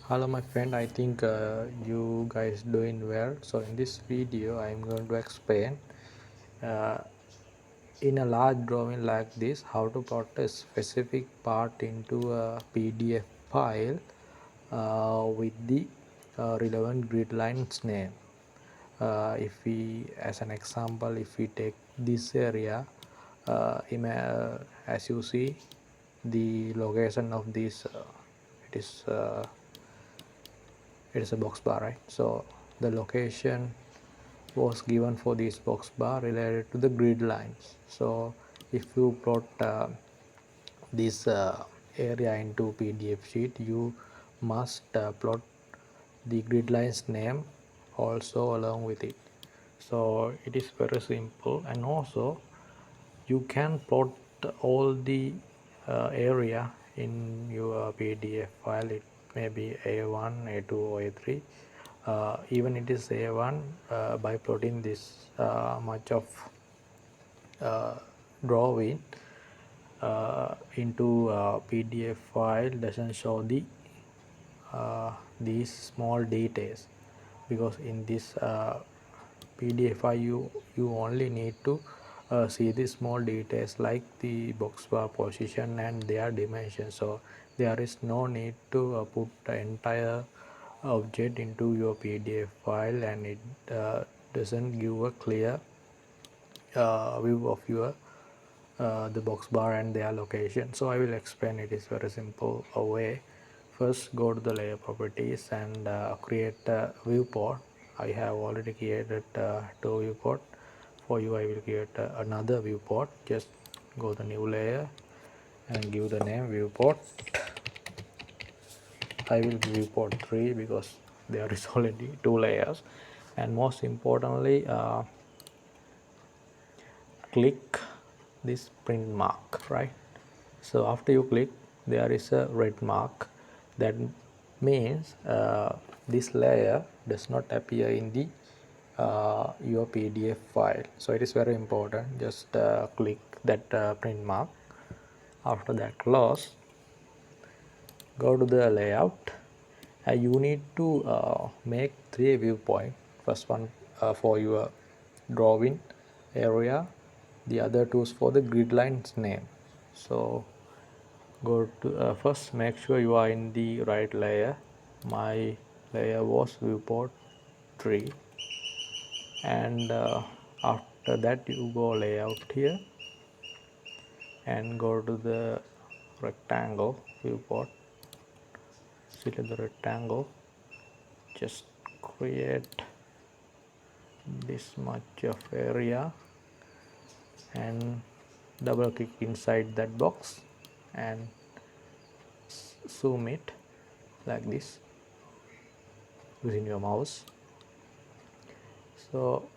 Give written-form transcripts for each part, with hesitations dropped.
Hello my friend, I think you guys doing well. So in this video I'm going to explain uh, in a large drawing like this how to plot a specific part into a PDF file with the relevant grid lines name. If we, as an example, if we take this area, as you see the location of this, it is it is a box bar, right? So the location was given for this box bar related to the grid lines. So if you plot this area into PDF sheet, you must plot the grid lines name also along with it. So it is very simple, and also you can plot all the area in your PDF file. It may be A1, A2 or A3. Even it is A1, by plotting this much of uh, drawing into PDF file doesn't show these small details, because in this PDF file you only need to see the small details like the box bar position and their dimension. So there is no need to put the entire object into your PDF file, and it doesn't give a clear view of your the box bar and their location. So I will explain. It is very simple way. First, go to the layer properties and create a viewport. I have already created two viewport. For you, I will create another viewport. Just go to new layer and give the name viewport. I will viewport 3 because there is already two layers. And most importantly, click this print mark, right? So after you click, there is a red mark. That means this layer does not appear in the your PDF file. So it is very important. Just click that print mark. After that, close. Go to the layout. You need to make three viewpoints. First one for your drawing area, the other two is for the grid lines name. So go to first make sure you are in the right layer. My layer was viewport 3, and after that you go layout here and go to the rectangle viewport. Select the rectangle, just create this much of area and double click inside that box and zoom it like this using your mouse. So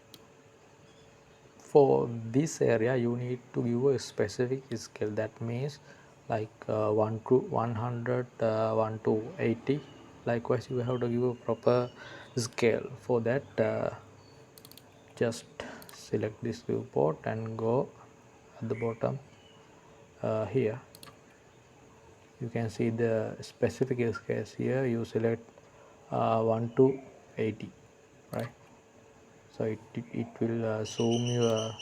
for this area you need to give a specific scale. That means like 1 to 100, 1 to 80. Likewise you have to give a proper scale. For that, just select this viewport and go at the bottom here. You can see the specific scales here. You select 1 to 80, right? So it will zoom your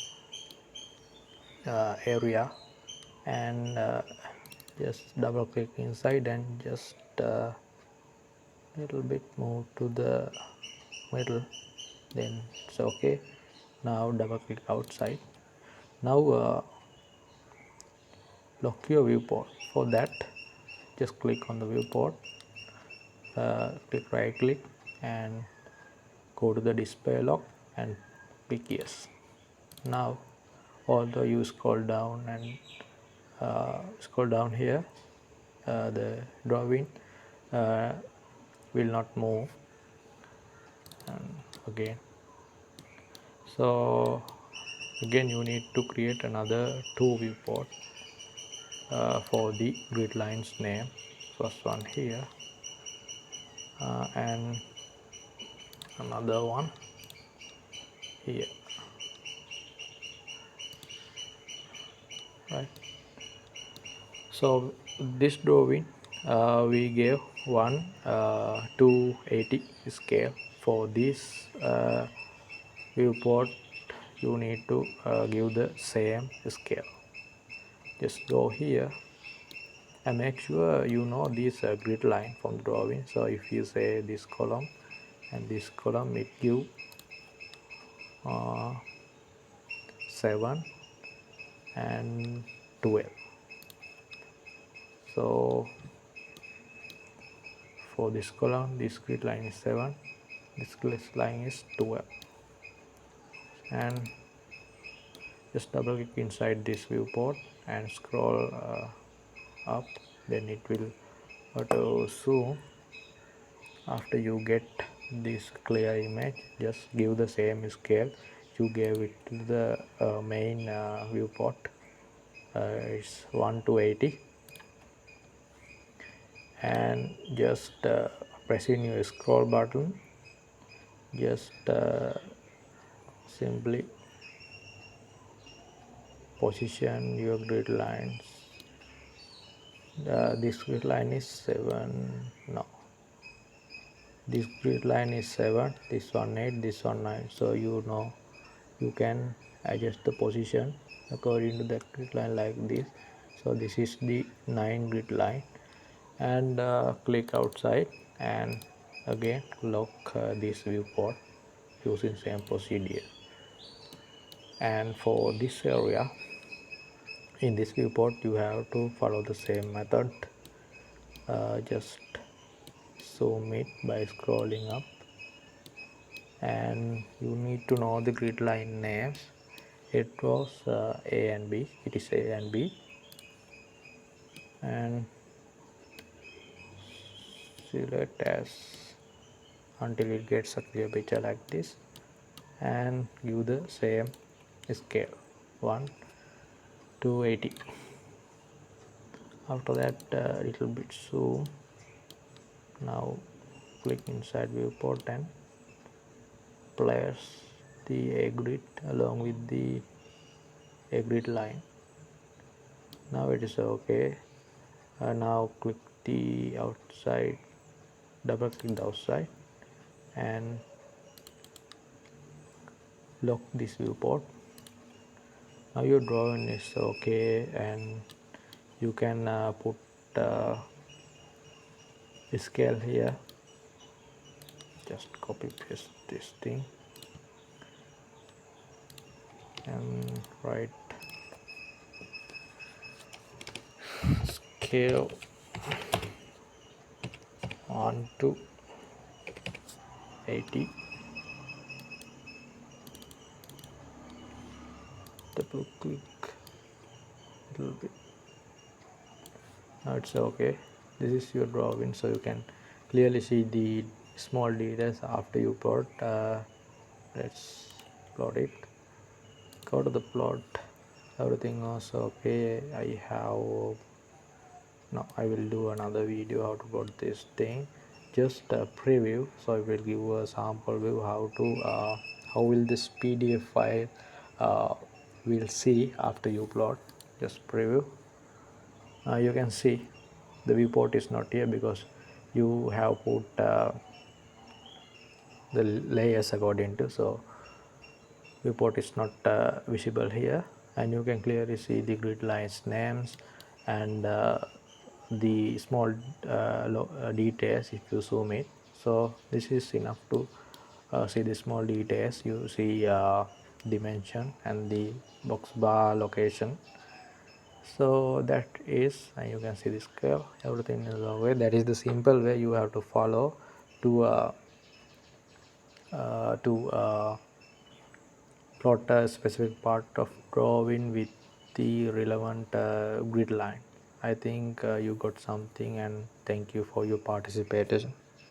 area, and just double click inside and just little bit move to the middle, then it's okay. Now double click outside. Now lock your viewport. For that, just click on the viewport, click right click and go to the display lock and click yes. Now although you scroll down and scroll down here, the drawing uh, will not move. And again, so again you need to create another two viewport for the grid lines name. First one here, and another one here, right? So this drawing we gave one 280 scale. For this viewport you need to give the same scale. Just go here and make sure you know this grid line from the drawing. So if you say this column and this column, it give 7 and 12. So for this column, this grid line is 7, this grid line is 12, and just double click inside this viewport and scroll up, then it will auto zoom. After you get this clear image, just give the same scale you gave it to the main viewport. It's 1 to 80, and just pressing your scroll button, just simply position your grid lines. This grid line is 7, no, this grid line is 7, this one 8, this one 9. So you know you can adjust the position according to that grid line like this. So this is the 9 grid line, and click outside and again lock this viewport using same procedure. And for this area, in this viewport you have to follow the same method. Just zoom it by scrolling up, and you need to know the grid line names. It was A and B, it is A and B, and select as until it gets a clear picture like this, and give the same scale 1 to 80. After that little bit zoom. Now click inside viewport and place the A grid along with the A grid line. Now it is okay. Now click the outside, double click the outside and lock this viewport. Now your drawing is okay, and you can put scale here. Just copy paste this thing and write scale 1 to 80. Double click a little bit. Now it's okay. This is your drawing, so you can clearly see the small details after you plot. Let's plot it. Go to the plot. Everything was okay. I will do another video how to plot this thing. Just a preview, so I will give a sample view how will this PDF file will see after you plot. Just preview. You can see the viewport is not here because you have put the layers according to, so viewport is not visible here, and you can clearly see the grid lines names and the small details if you zoom it. So this is enough to see the small details. You see dimension and the box bar location. So that is, and you can see the scale, everything is okay. That is the simple way you have to follow to plot a specific part of drawing with the relevant grid line. I think you got something, and thank you for your participation.